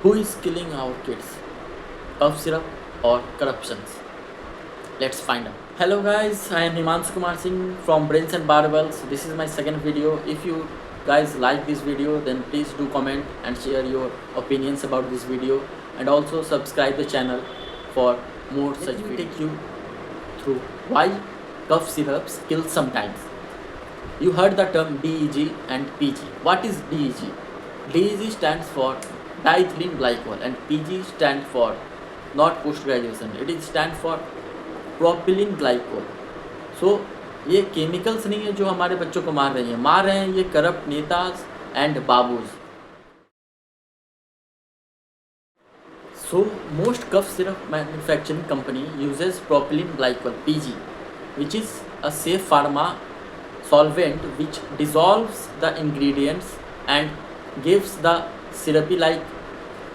Who is killing our kids? Cough syrup or corruptions? Let's find out. Hello guys, I am Himanshu Kumar Singh from Brains and Barbells. This is my second video. If you guys like this video, then please do comment and share your opinions about this video, and also subscribe the channel for more such videos. Take you through why cough syrups kill sometimes. You heard the term DEG and PG. What is DEG? DEG stands for diethylene glycol and PG stands for not post graduation. It is stand for propylene glycol. So ये chemicals नहीं है जो हमारे बच्चों को मार रहे हैं ये corrupt netas and babus. So most cough syrup manufacturing company uses propylene glycol PG, which is a safe pharma solvent which dissolves the ingredients and gives the syrupy like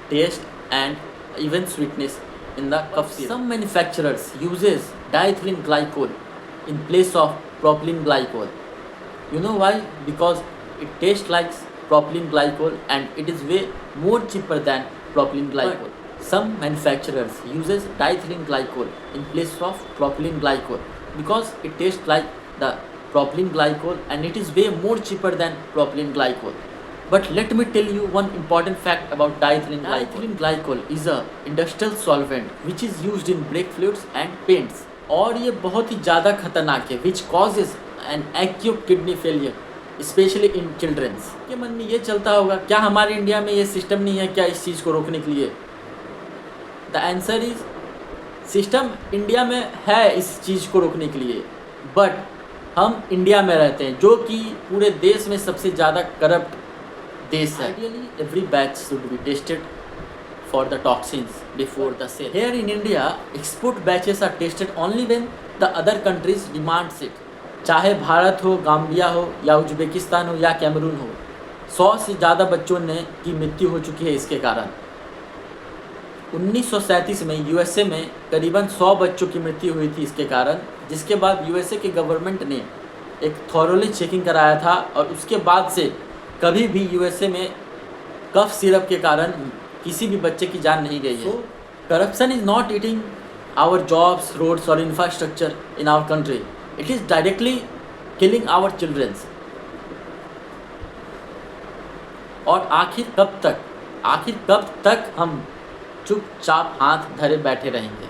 taste and even sweetness in the cough syrup. Some manufacturers uses diethylene glycol in place of propylene glycol. You know why? Because it tastes like propylene glycol and it is way more cheaper than propylene glycol. Some manufacturers uses diethylene glycol in place of propylene glycol because it tastes like the propylene glycol and it is way more cheaper than propylene glycol. But let me tell you one important fact about diethylene glycol. Diethylene glycol is a industrial solvent which is used in brake fluids and paints. और ये बहुत ही ज़्यादा खतरनाक है, which causes an acute kidney failure, especially in children. के मन में ये चलता होगा, क्या हमारे इंडिया में ये सिस्टम नहीं है क्या इस चीज़ को रोकने के लिए? The answer is system India में है इस चीज़ को रोकने के लिए, बट हम इंडिया में रहते हैं जो कि पूरे देश में सबसे ज़्यादा करप्ट देश है. Ideally, every batch should be tested for the toxins before the sale. Here in India, export batches are tested only when the other countries demands it. चाहे भारत हो, गाम्बिया हो या उज्बेकिस्तान हो या कैमरून हो, 100 से ज़्यादा बच्चों की मृत्यु हो चुकी है इसके कारण. 1937 में यूएसए में करीबन 100 बच्चों की मृत्यु हुई थी इसके कारण, जिसके बाद यूएसए के गवर्नमेंट ने एक थॉरोली चेकिंग कराया था और उसके बाद से कभी भी यूएसए में कफ सिरप के कारण किसी भी बच्चे की जान नहीं गई है. Corruption is not eating our jobs, roads और infrastructure in our country. It is directly killing our childrens. और आखिर कब तक हम चुपचाप हाथ धरे बैठे रहेंगे?